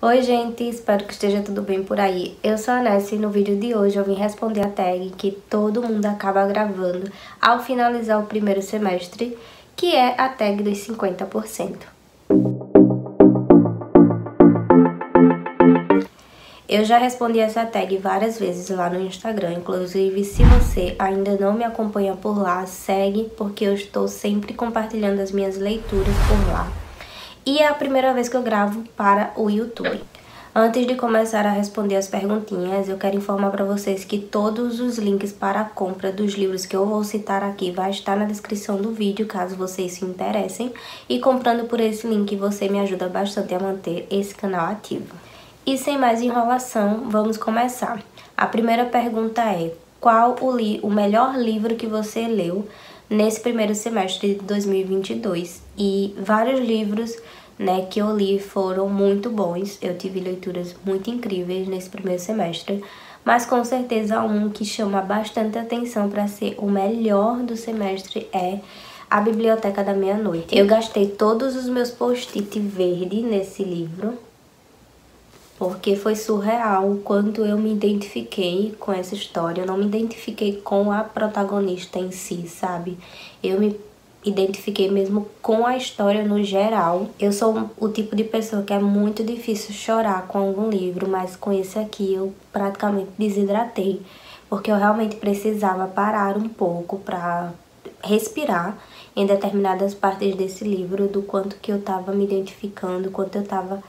Oi gente, espero que esteja tudo bem por aí. Eu sou a Ness e no vídeo de hoje eu vim responder a tag que todo mundo acaba gravando ao finalizar o primeiro semestre, que é a tag dos 50%. Eu já respondi essa tag várias vezes lá no Instagram, inclusive se você ainda não me acompanha por lá, segue porque eu estou sempre compartilhando as minhas leituras por lá. E é a primeira vez que eu gravo para o YouTube. Antes de começar a responder as perguntinhas, eu quero informar para vocês que todos os links para a compra dos livros que eu vou citar aqui vai estar na descrição do vídeo, caso vocês se interessem. E comprando por esse link, você me ajuda bastante a manter esse canal ativo. E sem mais enrolação, vamos começar. A primeira pergunta é: qual o melhor livro que você leu nesse primeiro semestre de 2022? E vários livros, né, que eu li foram muito bons. Eu tive leituras muito incríveis nesse primeiro semestre, mas com certeza um que chama bastante atenção para ser o melhor do semestre é A Biblioteca da Meia-Noite. Eu gastei todos os meus post-it verde nesse livro, porque foi surreal o quanto eu me identifiquei com essa história. Eu não me identifiquei com a protagonista em si, sabe? Eu me identifiquei mesmo com a história no geral. Eu sou o tipo de pessoa que é muito difícil chorar com algum livro, mas com esse aqui eu praticamente desidratei, porque eu realmente precisava parar um pouco para respirar em determinadas partes desse livro, do quanto que eu tava me identificando, quanto eu tava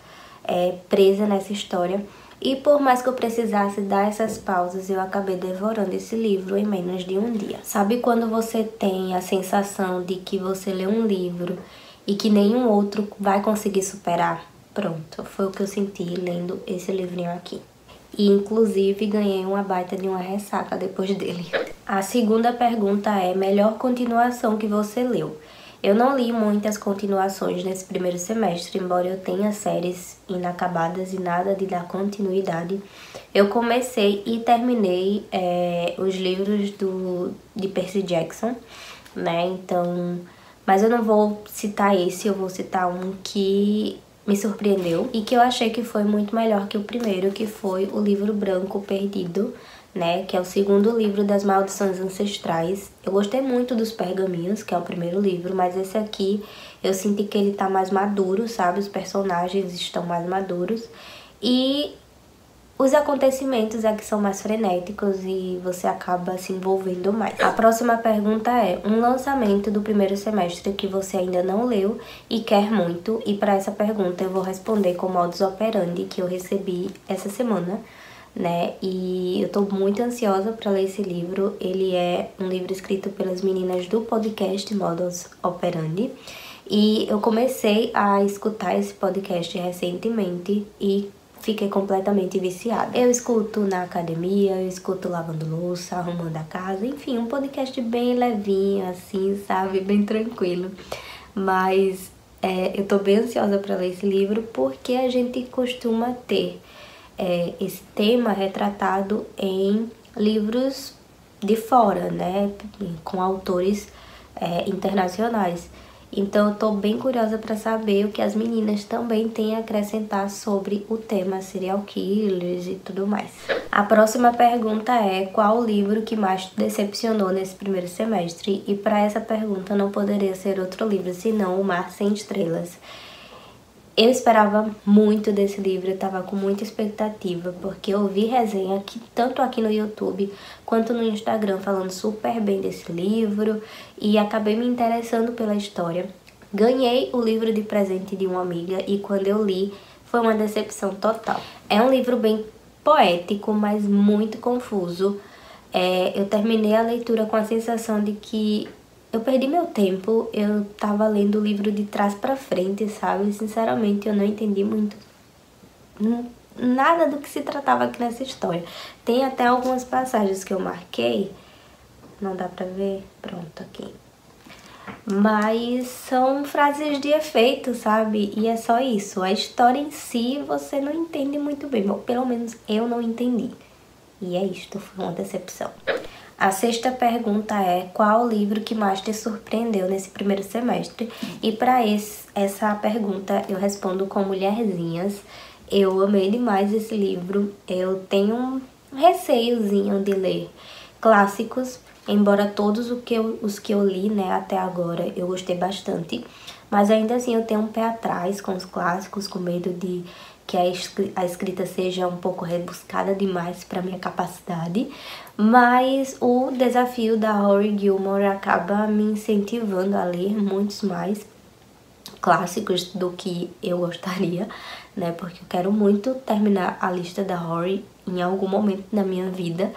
presa nessa história. E por mais que eu precisasse dar essas pausas, eu acabei devorando esse livro em menos de um dia. Sabe quando você tem a sensação de que você lê um livro e que nenhum outro vai conseguir superar? Pronto, foi o que eu senti lendo esse livrinho aqui. E inclusive ganhei uma baita de uma ressaca depois dele. A segunda pergunta é: melhor continuação que você leu? Eu não li muitas continuações nesse primeiro semestre, embora eu tenha séries inacabadas e nada de dar continuidade. Eu comecei e terminei os livros de Percy Jackson, né? Então, mas eu não vou citar esse, eu vou citar um que me surpreendeu e que eu achei que foi muito melhor que o primeiro, que foi o Livro Branco Perdido, né, que é o segundo livro das Maldições Ancestrais. Eu gostei muito dos Pergaminhos, que é o primeiro livro, mas esse aqui eu senti que ele tá mais maduro, sabe? Os personagens estão mais maduros e os acontecimentos é que são mais frenéticos e você acaba se envolvendo mais. A próxima pergunta é: um lançamento do primeiro semestre que você ainda não leu e quer muito? E para essa pergunta eu vou responder com Modus Operandi, que eu recebi essa semana, né? E eu tô muito ansiosa para ler esse livro. Ele é um livro escrito pelas meninas do podcast Modus Operandi. E eu comecei a escutar esse podcast recentemente e fiquei completamente viciada. Eu escuto na academia, eu escuto lavando louça, arrumando a casa, enfim, um podcast bem levinho, assim, sabe? Bem tranquilo. Mas eu tô bem ansiosa para ler esse livro porque a gente costuma ter esse tema retratado em livros de fora, né, com autores internacionais. Então eu tô bem curiosa para saber o que as meninas também têm a acrescentar sobre o tema serial killers e tudo mais. A próxima pergunta é: qual o livro que mais te decepcionou nesse primeiro semestre? E para essa pergunta não poderia ser outro livro senão O Mar Sem Estrelas. Eu esperava muito desse livro, eu tava com muita expectativa, porque eu vi resenha aqui, tanto aqui no YouTube quanto no Instagram, falando super bem desse livro e acabei me interessando pela história. Ganhei o livro de presente de uma amiga e quando eu li foi uma decepção total. É um livro bem poético, mas muito confuso. Eu terminei a leitura com a sensação de que eu perdi meu tempo, eu tava lendo o livro de trás pra frente, sabe? Sinceramente, eu não entendi muito nada do que se tratava aqui nessa história. Tem até algumas passagens que eu marquei, não dá pra ver? Pronto, aqui. Mas são frases de efeito, sabe? E é só isso. A história em si você não entende muito bem, ou pelo menos eu não entendi. E é isto, foi uma decepção. A sexta pergunta é: qual o livro que mais te surpreendeu nesse primeiro semestre? E para essa pergunta eu respondo com Mulherzinhas. eu amei demais esse livro. Eu tenho um receiozinho de ler clássicos, embora todos os que eu li, né, até agora, eu gostei bastante. Mas ainda assim eu tenho um pé atrás com os clássicos, com medo de que a escrita seja um pouco rebuscada demais para minha capacidade. Mas o desafio da Rory Gilmore acaba me incentivando a ler muitos mais clássicos do que eu gostaria, né? Porque eu quero muito terminar a lista da Rory em algum momento da minha vida.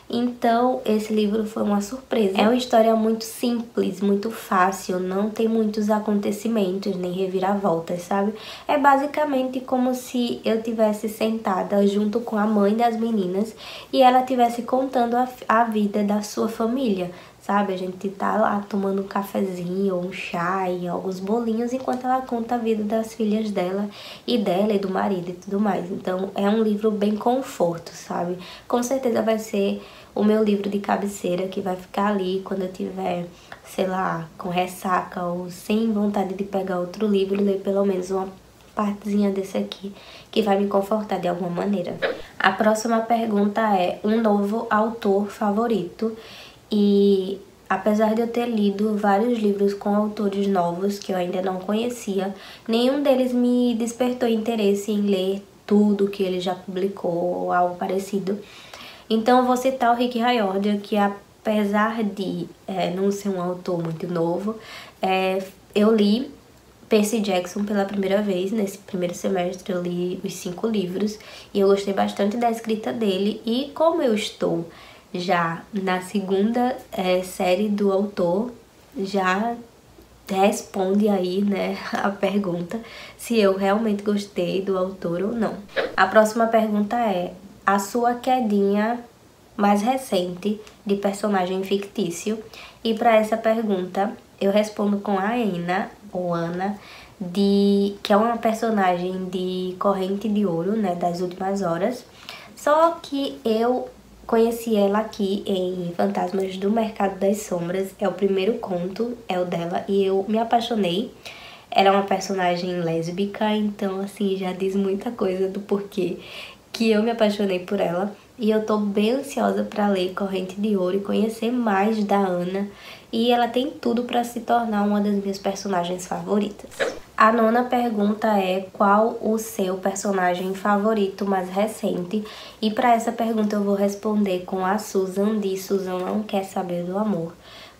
Então, esse livro foi uma surpresa. É uma história muito simples, muito fácil, não tem muitos acontecimentos, nem reviravoltas, sabe? É basicamente como se eu tivesse sentada junto com a mãe das meninas e ela tivesse contando a vida da sua família, sabe? A gente tá lá tomando um cafezinho, um chá e alguns bolinhos enquanto ela conta a vida das filhas dela e do marido e tudo mais. Então, é um livro bem conforto, sabe? Com certeza vai ser o meu livro de cabeceira que vai ficar ali quando eu tiver, sei lá, com ressaca ou sem vontade de pegar outro livro, ler pelo menos uma partezinha desse aqui que vai me confortar de alguma maneira. A próxima pergunta é um novo autor favorito. E apesar de eu ter lido vários livros com autores novos que eu ainda não conhecia, nenhum deles me despertou interesse em ler tudo que ele já publicou ou algo parecido. Então eu vou citar o Rick Riordan, que apesar de não ser um autor muito novo, eu li Percy Jackson pela primeira vez. Nesse primeiro semestre eu li os 5 livros e eu gostei bastante da escrita dele. E como eu estou já na segunda série do autor, já responde aí, né, a pergunta se eu realmente gostei do autor ou não. A próxima pergunta é a sua quedinha mais recente de personagem fictício. E para essa pergunta eu respondo com a Anna, ou Ana, que é uma personagem de Corrente de Ouro, né, das Últimas Horas. Só que eu conheci ela aqui em Fantasmas do Mercado das Sombras. É o primeiro conto, é o dela, e eu me apaixonei. Ela é uma personagem lésbica, então assim, já diz muita coisa do porquê que eu me apaixonei por ela. E eu tô bem ansiosa pra ler Corrente de Ouro e conhecer mais da Ana. E ela tem tudo pra se tornar uma das minhas personagens favoritas. A nona pergunta é qual o seu personagem favorito mais recente? E para essa pergunta eu vou responder com a Susan, de Susan Não Quer Saber do Amor.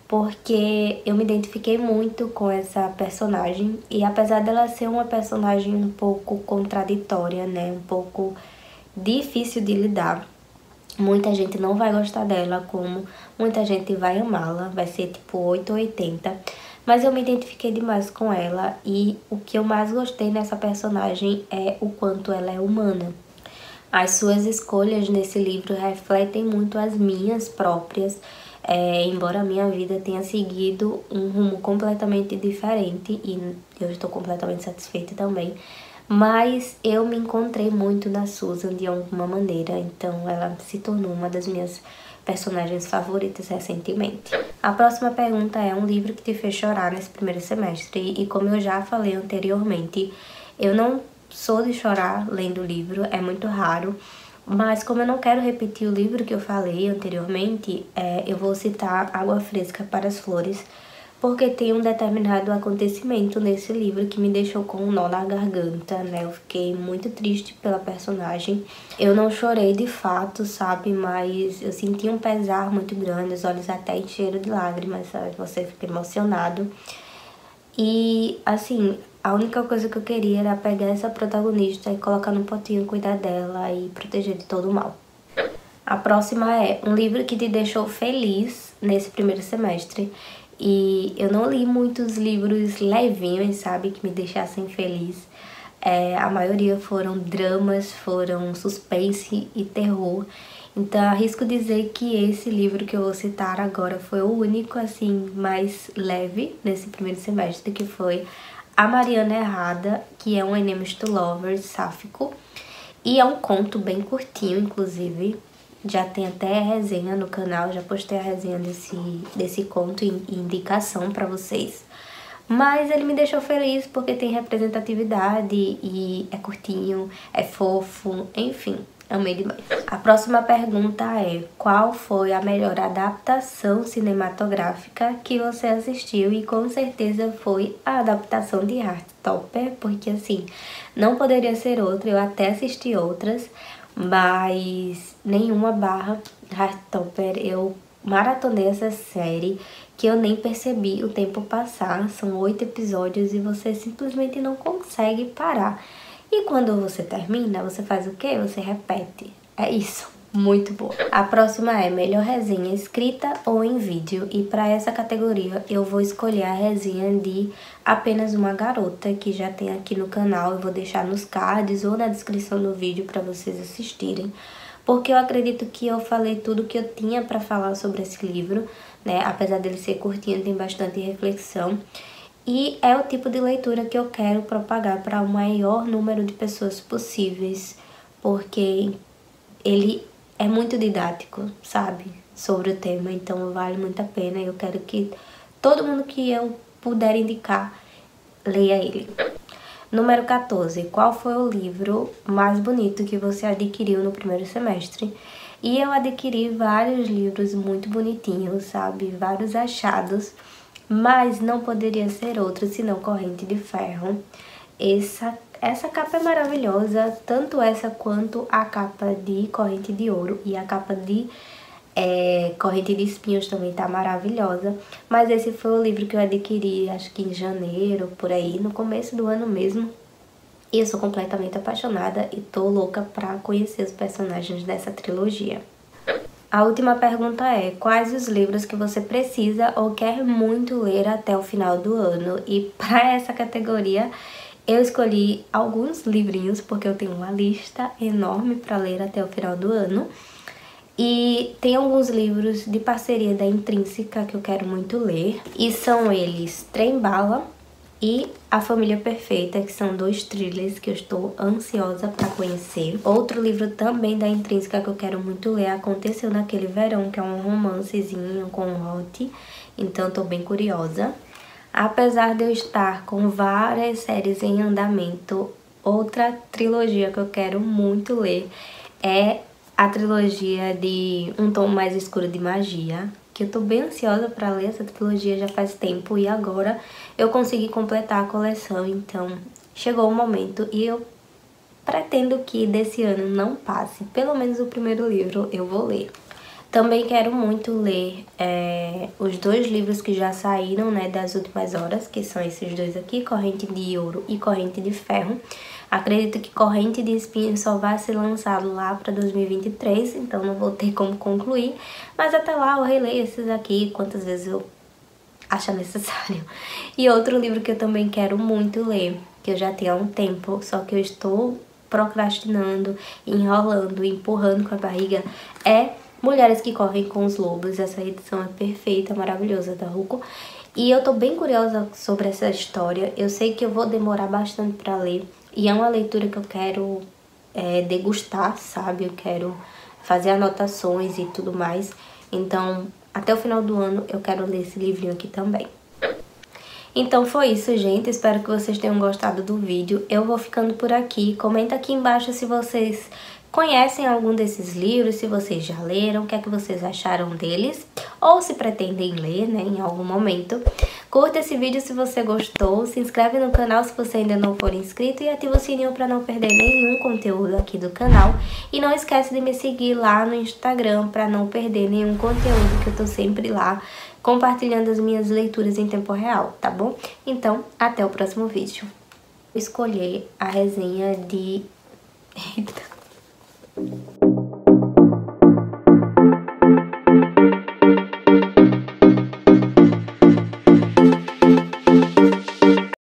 Porque eu me identifiquei muito com essa personagem. E apesar dela ser uma personagem um pouco contraditória, né? Um pouco difícil de lidar. Muita gente não vai gostar dela, como muita gente vai amá-la. Vai ser tipo 8 ou 80. Mas eu me identifiquei demais com ela e o que eu mais gostei nessa personagem é o quanto ela é humana. As suas escolhas nesse livro refletem muito as minhas próprias, embora a minha vida tenha seguido um rumo completamente diferente e eu estou completamente satisfeita também. Mas eu me encontrei muito na Susan de alguma maneira, então ela se tornou uma das minhas personagens favoritas recentemente. A próxima pergunta é um livro que te fez chorar nesse primeiro semestre. E como eu já falei anteriormente, eu não sou de chorar lendo livro, é muito raro. Mas como eu não quero repetir o livro que eu falei anteriormente, eu vou citar Água Fresca para as Flores, porque tem um determinado acontecimento nesse livro que me deixou com um nó na garganta, né? Eu fiquei muito triste pela personagem. Eu não chorei de fato, sabe? Mas eu senti um pesar muito grande, os olhos até encheram de lágrimas, sabe? Você fica emocionado. E, assim, a única coisa que eu queria era pegar essa protagonista e colocar no potinho, cuidar dela e proteger de todo o mal. A próxima é um livro que te deixou feliz nesse primeiro semestre. E eu não li muitos livros levinhos, sabe, que me deixassem feliz. A maioria foram dramas, foram suspense e terror. Então arrisco dizer que esse livro que eu vou citar agora foi o único, assim, mais leve nesse primeiro semestre, que foi A Mariana Errada, que é um Enemies to Lovers sáfico. E é um conto bem curtinho, inclusive. Já tem até resenha no canal, já postei a resenha desse conto e indicação pra vocês. Mas ele me deixou feliz porque tem representatividade e é curtinho, é fofo, enfim, amei demais. A próxima pergunta é: qual foi a melhor adaptação cinematográfica que você assistiu? E com certeza foi a adaptação de Heartstopper, porque assim, não poderia ser outra, eu até assisti outras, mas nenhuma barra Heartstopper. Eu maratonei essa série que eu nem percebi o tempo passar. São 8 episódios e você simplesmente não consegue parar. E quando você termina, você faz o quê? Você repete. É isso. Muito boa. A próxima é melhor resenha escrita ou em vídeo. E para essa categoria eu vou escolher a resenha de Apenas uma Garota, que já tem aqui no canal. Eu vou deixar nos cards ou na descrição do vídeo para vocês assistirem. Porque eu acredito que eu falei tudo que eu tinha para falar sobre esse livro, né? Apesar dele ser curtinho, tem bastante reflexão. E é o tipo de leitura que eu quero propagar para o maior número de pessoas possíveis, porque ele é muito didático, sabe? Sobre o tema, então vale muito a pena. Eu quero que todo mundo que eu puder indicar, leia ele. Número 14. Qual foi o livro mais bonito que você adquiriu no primeiro semestre? E eu adquiri vários livros muito bonitinhos, sabe? Vários achados, mas não poderia ser outro senão Corrente de Ferro. Essa capa é maravilhosa, tanto essa quanto a capa de Corrente de Ouro, e a capa de Corrente de Espinhos também tá maravilhosa. Mas esse foi o livro que eu adquiri, acho que em janeiro, por aí, no começo do ano mesmo. E eu sou completamente apaixonada e tô louca pra conhecer os personagens dessa trilogia. A última pergunta é: quais os livros que você precisa ou quer muito ler até o final do ano? E para essa categoria eu escolhi alguns livrinhos, porque eu tenho uma lista enorme para ler até o final do ano. E tem alguns livros de parceria da Intrínseca que eu quero muito ler. E são eles Trem Bala e A Família Perfeita, que são 2 thrillers que eu estou ansiosa para conhecer. Outro livro também da Intrínseca que eu quero muito ler, Aconteceu Naquele Verão, que é um romancezinho com Hot, então tô bem curiosa. Apesar de eu estar com várias séries em andamento, outra trilogia que eu quero muito ler é a trilogia de Um Tom Mais Escuro de Magia, que eu tô bem ansiosa pra ler essa trilogia já faz tempo e agora eu consegui completar a coleção, então chegou o momento e eu pretendo que desse ano não passe, pelo menos o primeiro livro eu vou ler. Também quero muito ler os 2 livros que já saíram, né, das últimas horas, que são esses 2 aqui, Corrente de Ouro e Corrente de Ferro. Acredito que Corrente de Espinhos só vai ser lançado lá para 2023, então não vou ter como concluir. Mas até lá eu releio esses aqui quantas vezes eu achar necessário. E outro livro que eu também quero muito ler, que eu já tenho há um tempo, só que eu estou procrastinando, enrolando, empurrando com a barriga, é Mulheres que Correm com os Lobos. Essa edição é perfeita, maravilhosa da Ruko. E eu tô bem curiosa sobre essa história. Eu sei que eu vou demorar bastante pra ler. E é uma leitura que eu quero degustar, sabe? Eu quero fazer anotações e tudo mais. Então, até o final do ano eu quero ler esse livrinho aqui também. Então foi isso, gente. Espero que vocês tenham gostado do vídeo. Eu vou ficando por aqui. Comenta aqui embaixo se vocês conhecem algum desses livros, se vocês já leram, o que é que vocês acharam deles, ou se pretendem ler, né, em algum momento. Curta esse vídeo se você gostou, se inscreve no canal se você ainda não for inscrito e ativa o sininho para não perder nenhum conteúdo aqui do canal. E não esquece de me seguir lá no Instagram para não perder nenhum conteúdo, que eu tô sempre lá compartilhando as minhas leituras em tempo real, tá bom? Então, até o próximo vídeo. Vou escolher a resenha de... Eita.